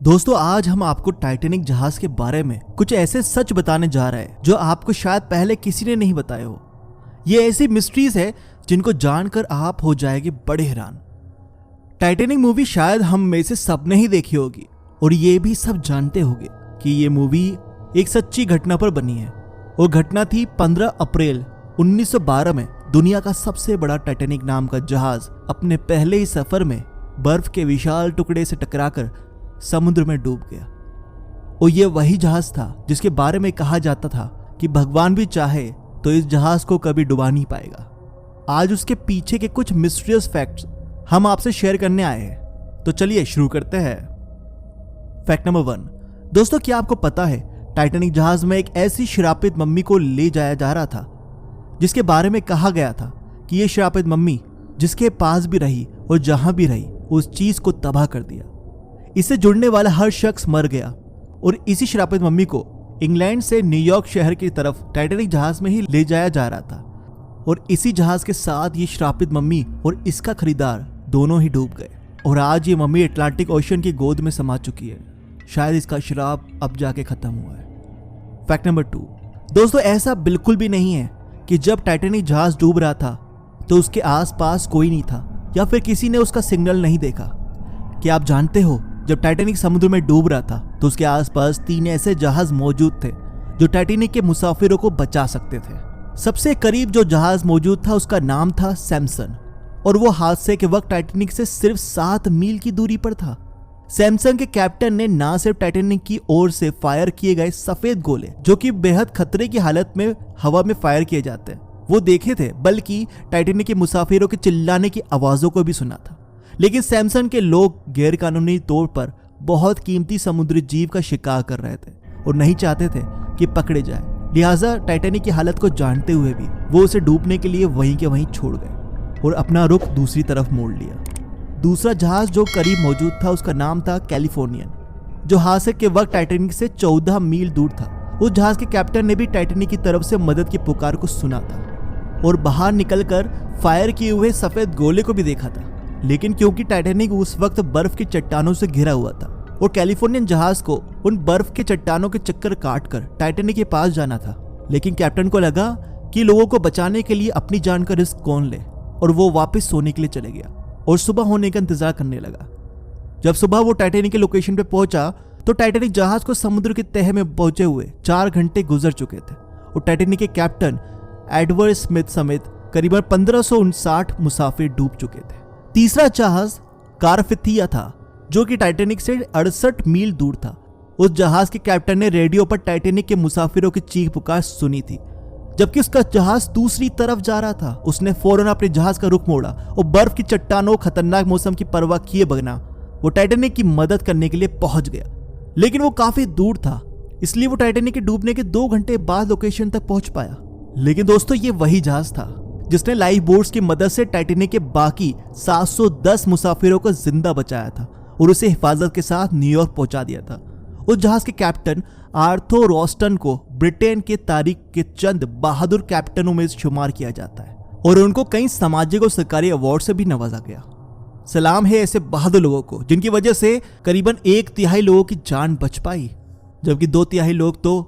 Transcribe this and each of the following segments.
दोस्तों आज हम आपको टाइटैनिक जहाज के बारे में कुछ ऐसे सच बताने जा रहे हैं जो आपको शायद पहले किसी ने नहीं बताए हो। ये ऐसी मिस्ट्रीज है जिनको जानकर आप हो जाएंगे बड़े हैरान। टाइटैनिक मूवी शायद हम में से सबने ही देखी होगी और ये भी सब जानते होंगे कि ये मूवी एक सच्ची घटना पर बनी है। वो घटना थी 15 अप्रैल 1912 में। दुनिया का सबसे बड़ा टाइटैनिक नाम का जहाज अपने पहले ही सफर में बर्फ के विशाल टुकड़े से टकराकर समुद्र में डूब गया। और ये वही जहाज था जिसके बारे में कहा जाता था कि भगवान भी चाहे तो इस जहाज को कभी डुबा नहीं पाएगा। आज उसके पीछे के कुछ मिस्टीरियस फैक्ट्स हम आपसे शेयर करने आए हैं, तो चलिए शुरू करते हैं। Fact number 1। दोस्तों क्या आपको पता है टाइटैनिक जहाज में एक ऐसी श्रापित मम्मी को ले जाया जा रहा था जिसके बारे में कहा गया था कि ये श्रापित मम्मी जिसके पास भी रही और जहां भी रही उस चीज को तबाह कर दिया। इससे जुड़ने वाला हर शख्स मर गया और इसी श्रापित मम्मी को इंग्लैंड से न्यूयॉर्क शहर की तरफ टाइटैनिक जहाज में ही ले जाया जा रहा था और इसी जहाज के साथ ये श्रापित मम्मी और इसका खरीदार दोनों ही डूब गए और आज ये मम्मी अटलांटिक ओशन की गोद में समा चुकी है। शायद इसका श्राप अब जाके खत्म हुआ है। Fact number 2। दोस्तों ऐसा बिल्कुल भी नहीं है कि जब टाइटैनिक जहाज डूब रहा था तो उसके आसपास कोई नहीं था या फिर किसी ने उसका सिग्नल नहीं देखा। क्या आप जानते हो जब टाइटैनिक समुद्र में डूब रहा था तो उसके आसपास 3 ऐसे जहाज मौजूद थे जो टाइटैनिक के मुसाफिरों को बचा सकते थे। सबसे करीब जो जहाज मौजूद था उसका नाम था सैमसन और वो हादसे के वक्त टाइटैनिक से सिर्फ 7 मील की दूरी पर था। सैमसन के कैप्टन ने ना सिर्फ टाइटैनिक की ओर से फायर किए गए सफेद गोले जो कि बेहद खतरे की हालत में हवा में फायर किए जाते हैं वो देखे थे, बल्कि टाइटैनिक के मुसाफिरों के चिल्लाने की आवाजों को भी सुना था। लेकिन सैमसन के लोग गैर कानूनी तौर पर बहुत कीमती समुद्री जीव का शिकार कर रहे थे और नहीं चाहते थे कि पकड़े जाए। लिहाजा टाइटैनिक की हालत को जानते हुए भी वो उसे डूबने के लिए वहीं के वहीं छोड़ गए और अपना रुख दूसरी तरफ मोड़ लिया। दूसरा जहाज जो करीब मौजूद था उसका नाम था कैलिफोर्नियन, जो हादसे के वक्त टाइटैनिक से 14 मील दूर था। उस जहाज के कैप्टन ने भी टाइटैनिक की तरफ से मदद की पुकार को सुना था और बाहर निकलकर फायर किए हुए सफेद गोले को भी देखा था। लेकिन क्योंकि टाइटैनिक उस वक्त बर्फ की चट्टानों से घिरा हुआ था और कैलिफोर्नियन जहाज को उन बर्फ के चट्टानों के चक्कर काटकर टाइटैनिक के पास जाना था, लेकिन कैप्टन को लगा कि लोगों को बचाने के लिए अपनी जान का रिस्क कौन ले और वो वापस सोने के लिए चले गया और सुबह होने का इंतजार करने लगा। जब सुबह वो टाइटैनिक के लोकेशन पे पहुंचा तो टाइटैनिक जहाज को समुद्र की तह में पहुंचे हुए 4 घंटे गुजर चुके थे और टाइटैनिक के कैप्टन एडवर्ड स्मिथ समेत करीबन 1559 मुसाफिर डूब चुके थे। तीसरा जहाज कारफिथिया था जो कि टाइटैनिक से 68 मील दूर था। उस जहाज के कैप्टन ने रेडियो पर टाइटैनिक के मुसाफिरों की चीख पुकार सुनी थी। जबकि उसका जहाज दूसरी तरफ जा रहा था उसने फौरन अपने जहाज का रुख मोड़ा और बर्फ की चट्टानों खतरनाक मौसम की परवाह किए बगैर वो टाइटैनिक की मदद करने के लिए पहुंच गया। लेकिन वो काफी दूर था, इसलिए वो टाइटैनिक के डूबने के 2 घंटे बाद लोकेशन तक पहुंच पाया। लेकिन दोस्तों ये वही जहाज था जिसने लाइफ बोट्स की मदद से टाइटैनिक के बाकी 710 मुसाफिरों को जिंदा बचाया था और उसे हिफाजत के साथ न्यूयॉर्क पहुंचा दिया था। उस जहाज के कैप्टन आर्थर रॉस्टन को ब्रिटेन के तारीख के चंद बहादुर कैप्टनों में शुमार किया जाता है और उनको कई सामाजिक और सरकारी अवार्ड से भी नवाजा गया। सलाम है ऐसे बहादुर लोगों को जिनकी वजह से करीबन 1/3 लोगों की जान बच पाई, जबकि 2/3 लोग तो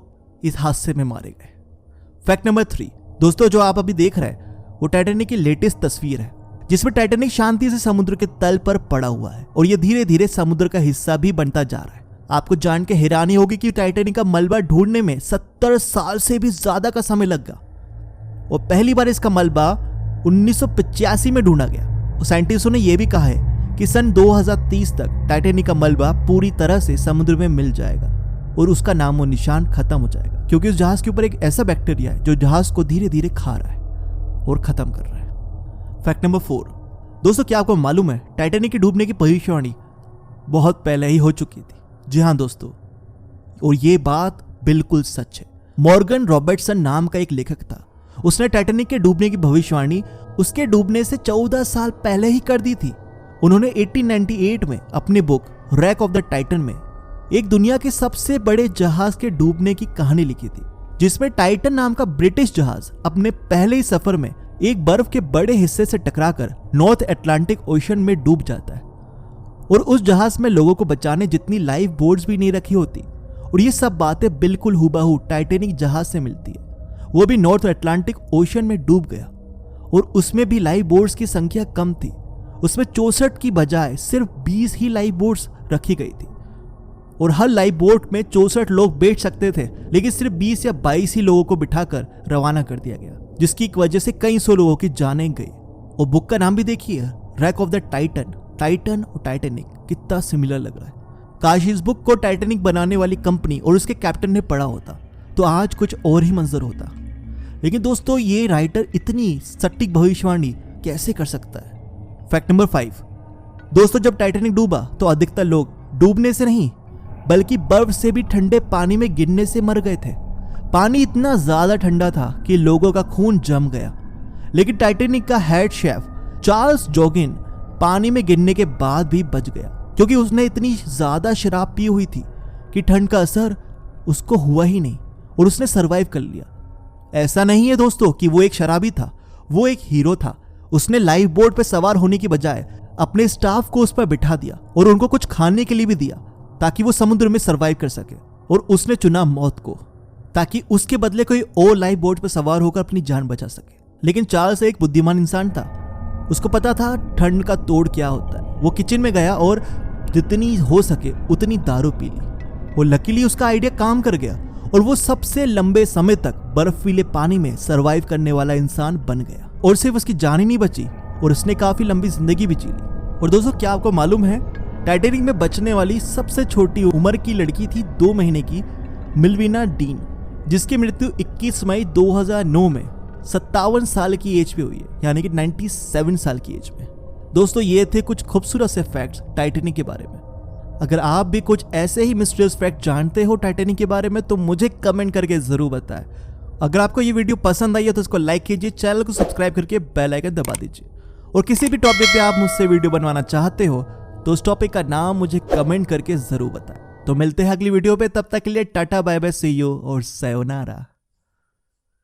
इस हादसे में मारे गए। Fact number 3। दोस्तों जो आप अभी देख रहे हैं वो टाइटैनिक की लेटेस्ट तस्वीर है जिसमें टाइटैनिक शांति से समुद्र के तल पर पड़ा हुआ है और ये धीरे धीरे समुद्र का हिस्सा भी बनता जा रहा है। आपको जान के हैरानी होगी कि टाइटैनिक का मलबा ढूंढने में 70 साल से भी ज्यादा का समय लग गया और पहली बार इसका मलबा 1985 में ढूंढा गया और साइंटिस्टों ने यह भी कहा है कि सन 2030 तक टाइटैनिक का मलबा पूरी तरह से समुद्र में मिल जाएगा और उसका नामो निशान खत्म हो जाएगा, क्योंकि उस जहाज के ऊपर एक ऐसा बैक्टीरिया है जो जहाज को धीरे धीरे खा रहा है और खत्म कर रहा है। Fact number 4। दोस्तों क्या आपको मालूम है टाइटैनिक के डूबने की भविष्यवाणी बहुत पहले ही हो चुकी थी। जी हाँ दोस्तों, और ये बात बिल्कुल सच है। मॉर्गन रॉबर्टसन नाम का एक लेखक था, उसने टाइटैनिक के डूबने की भविष्यवाणी उसके डूबने से 14 साल पहले ही कर दी थी। उन्होंने 1898 में अपनी book rack of the Titan में एक दुनिया के सबसे बड़े जहाज के डूबने की कहानी लिखी थी, जिसमें टाइटन नाम का ब्रिटिश जहाज अपने पहले ही सफर में एक बर्फ के बड़े हिस्से से टकराकर नॉर्थ अटलांटिक ओशन में डूब जाता है और उस जहाज में लोगों को बचाने जितनी लाइफ बोट्स भी नहीं रखी होती। और ये सब बातें बिल्कुल हुबहू टाइटैनिक जहाज से मिलती है। वो भी नॉर्थ अटलांटिक ओशन में डूब गया और उसमें भी लाइफ बोट्स की संख्या कम थी। उसमें 64 की बजाय सिर्फ 20 ही लाइफ बोट्स रखी गई थी और हर लाइफ बोट में 64 लोग बैठ सकते थे, लेकिन सिर्फ 20 या 22 ही लोगों को बिठाकर रवाना कर दिया गया, जिसकी वजह से कई सौ लोगों की जानें गई। और बुक का नाम भी देखिए, rack of the Titan. Titan और टाइटैनिक कितना सिमिलर लग रहा है। काश इस बुक को टाइटैनिक बनाने वाली कंपनी और उसके कैप्टन ने पढ़ा होता तो आज कुछ और ही मंजर होता। लेकिन दोस्तों, ये राइटर इतनी सटीक भविष्यवाणी कैसे कर सकता है? Fact number 5। दोस्तों, जब टाइटैनिक डूबा तो अधिकतर लोग डूबने से नहीं बल्कि बर्फ से भी ठंडे पानी में गिरने से मर गए थे। पानी इतना ज्यादा ठंडा था कि लोगों का खून जम गया। लेकिन टाइटैनिक का हेड शेफ चार्ल्स जोगिन पानी में गिरने के बाद भी बच गया, क्योंकि उसने इतनी ज्यादा शराब पी हुई थी कि ठंड का असर उसको हुआ ही नहीं और उसने सरवाइव कर लिया। ऐसा नहीं है दोस्तों कि वो एक शराबी था, वो एक हीरो था। उसने लाइफ बोट पर सवार होने की बजाय अपने स्टाफ को उस पर बिठा दिया और उनको कुछ खाने के लिए भी दिया ताकि वो समुद्र में सरवाइव कर सके। और उसने चुना मौत को ताकि उसके बदले कोई और लाइफ बोट पर सवार होकर अपनी जान बचा सके। लेकिन चार्ल्स एक बुद्धिमान इंसान था, उसको पता था ठंड का तोड़ क्या होता है। वो किचन में गया और जितनी हो सके उतनी दारू पी ली और लकीली उसका आइडिया काम कर गया और वो सबसे लंबे समय तक बर्फीले पानी में सरवाइव करने वाला इंसान बन गया। और सिर्फ उसकी जान ही नहीं बची और उसने काफी लंबी जिंदगी भी जी ली। और दोस्तों, क्या आपको मालूम है टाइटैनिक में बचने वाली सबसे छोटी उम्र की लड़की थी 2 महीने की मिल्विना डीन, जिसकी मृत्यु 21 मई 2009 में 57 साल की एज पे हुई है, यानी कि 97 साल की एज में। दोस्तों, ये थे कुछ खूबसूरत से फैक्ट्स टाइटैनिक के बारे में। अगर आप भी कुछ ऐसे ही मिस्टीरियस फैक्ट जानते हो टाइटैनिक के बारे में तो मुझे कमेंट करके जरूर बताएं। अगर आपको ये वीडियो पसंद आई है तो इसको लाइक कीजिए, चैनल को सब्सक्राइब करके बेल आइकन दबा दीजिए। और किसी भी टॉपिक पे आप मुझसे वीडियो बनवाना चाहते हो तो उस टॉपिक का नाम मुझे कमेंट करके जरूर बताएं। तो मिलते हैं अगली वीडियो पे, तब तक के लिए tata bye bye, see you और सायोनारा।